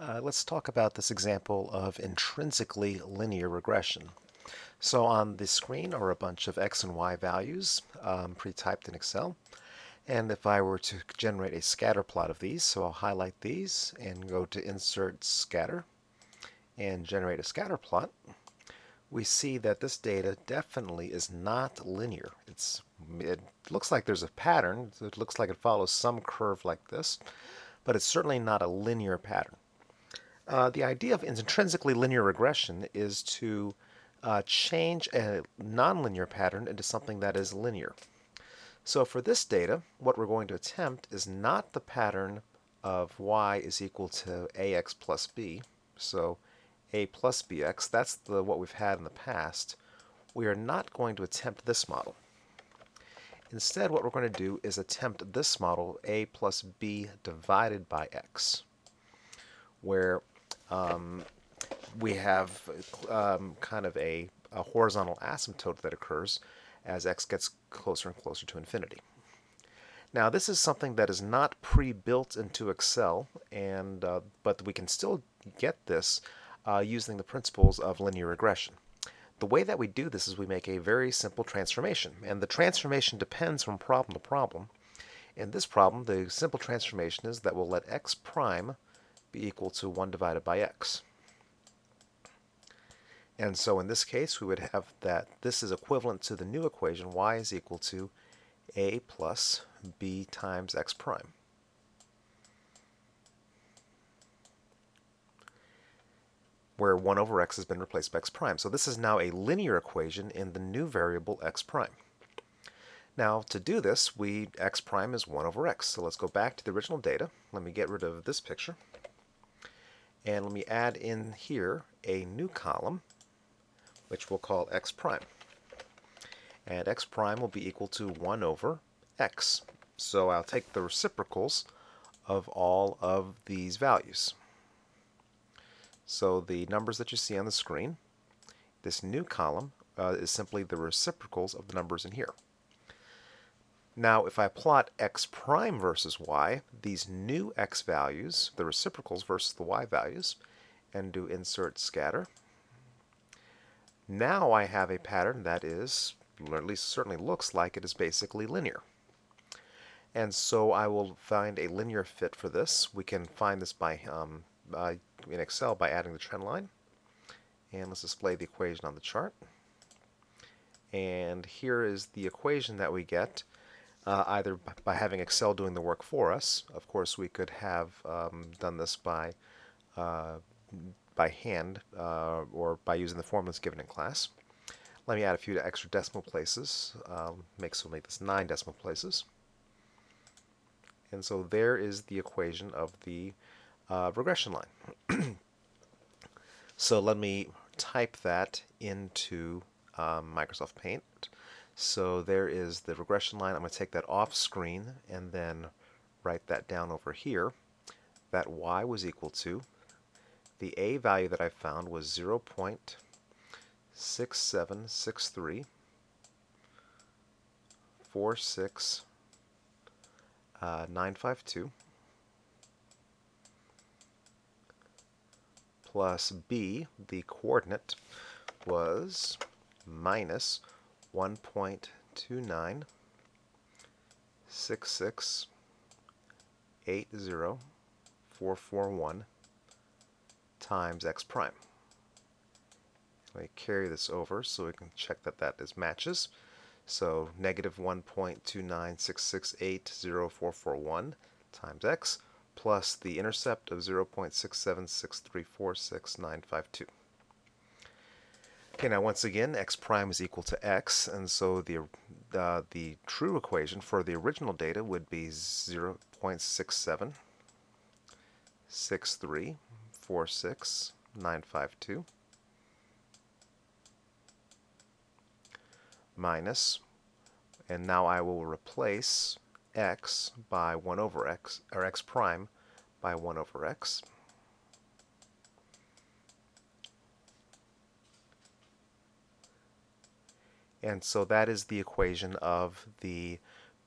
Let's talk about this example of intrinsically linear regression. So on the screen are a bunch of x and y values pre-typed in Excel. And if I were to generate a scatter plot of these, so I'll highlight these and go to Insert Scatter and generate a scatter plot, we see that this data definitely is not linear. It looks like there's a pattern. It looks like it follows some curve like this, but it's certainly not a linear pattern. The idea of intrinsically linear regression is to change a nonlinear pattern into something that is linear. So for this data, what we're going to attempt is not the pattern of y is equal to ax plus b. So a plus bx, that's what we've had in the past. We are not going to attempt this model. Instead, what we're going to do is attempt this model, a plus b divided by x, where we have kind of a horizontal asymptote that occurs as x gets closer and closer to infinity. Now, this is something that is not pre-built into Excel, but we can still get this using the principles of linear regression. The way that we do this is we make a very simple transformation, and the transformation depends from problem to problem. In this problem, the simple transformation is that we'll let x prime be equal to 1 divided by x. And so in this case, we would have that this is equivalent to the new equation, y is equal to a plus b times x prime. Where 1 over x has been replaced by x prime. So this is now a linear equation in the new variable x prime. Now to do this, x prime is 1 over x. So let's go back to the original data. Let me get rid of this picture. And let me add in here a new column, which we'll call x prime. And x prime will be equal to 1 over x. So I'll take the reciprocals of all of these values. So the numbers that you see on the screen, this new column is simply the reciprocals of the numbers in here. Now if I plot x prime versus y, these new x values, the reciprocals versus the y values, and do insert scatter, now I have a pattern that is, or at least certainly looks like it is basically linear. And so I will find a linear fit for this. We can find this by in Excel by adding the trend line. And let's display the equation on the chart. And here is the equation that we get either by having Excel doing the work for us. Of course, we could have done this by hand or by using the formulas given in class. Let me add a few extra decimal places. We'll make this 9 decimal places. And so there is the equation of the regression line. So let me type that into Microsoft Paint. So there is the regression line. I'm going to take that off screen and then write that down over here. That y was equal to, the a value that I found was 0.6763 952 plus b, the coordinate, was minus 1.296680441 times x prime. Let me carry this over so we can check that that is matches. So negative 1.296680441 times x plus the intercept of 0.676346952. Okay, now once again, x prime is equal to x, and so the true equation for the original data would be 0.676346952 minus, and now I will replace x by 1 over x, or x prime by 1 over x. And so that is the equation of the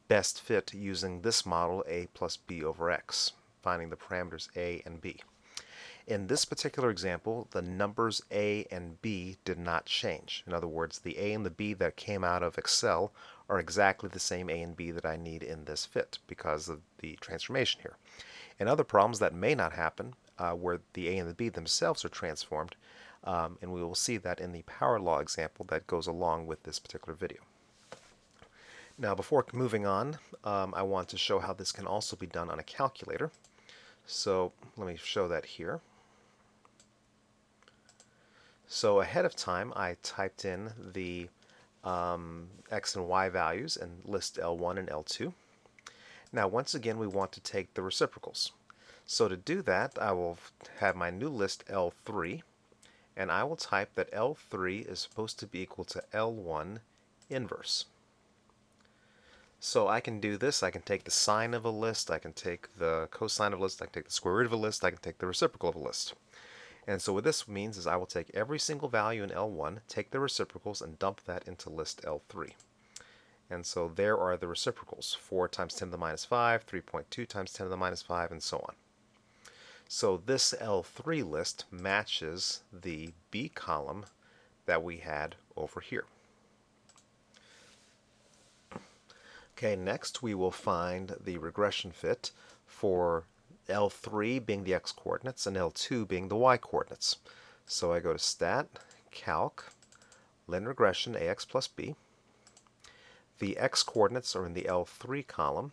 best fit using this model, a plus b over x, finding the parameters a and b. In this particular example, the numbers A and B did not change. In other words, the A and the B that came out of Excel are exactly the same A and B that I need in this fit because of the transformation here. In other problems, that may not happen, where the A and the B themselves are transformed, and we will see that in the power law example that goes along with this particular video. Now, before moving on, I want to show how this can also be done on a calculator. So let me show that here. So ahead of time, I typed in the x and y values and list L1 and L2. Now, once again, we want to take the reciprocals. So to do that, I will have my new list L3, and I will type that L3 is supposed to be equal to L1 inverse. So I can do this. I can take the sine of a list, I can take the cosine of a list, I can take the square root of a list, I can take the reciprocal of a list. And so what this means is I will take every single value in L1, take the reciprocals, and dump that into list L3. And so there are the reciprocals, 4 times 10 to the minus 5, 3.2 times 10 to the minus 5, and so on. So this L3 list matches the B column that we had over here. Okay, next we will find the regression fit for L3 being the x-coordinates and L2 being the y-coordinates. So I go to Stat, Calc, Linear Regression, AX plus B. The x-coordinates are in the L3 column,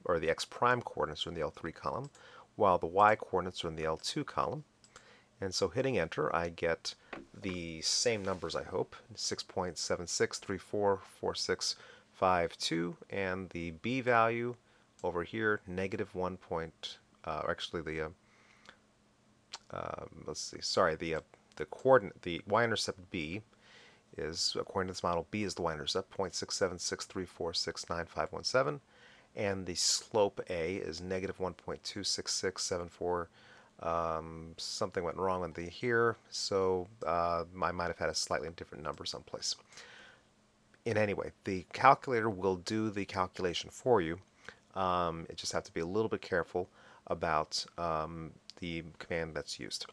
or the x-prime coordinates are in the L3 column, while the y-coordinates are in the L2 column. And so hitting enter, I get the same numbers, I hope, 6.76344652, and the b value over here, negative 1. Actually, the let's see, sorry, the coordinate, the y-intercept b is, according to this model, b is the y-intercept, 0.6763469.517, and the slope a is negative 1.26674. Something went wrong with the here, so I might have had a slightly different number someplace. In any way, the calculator will do the calculation for you. You just have to be a little bit careful about the command that's used.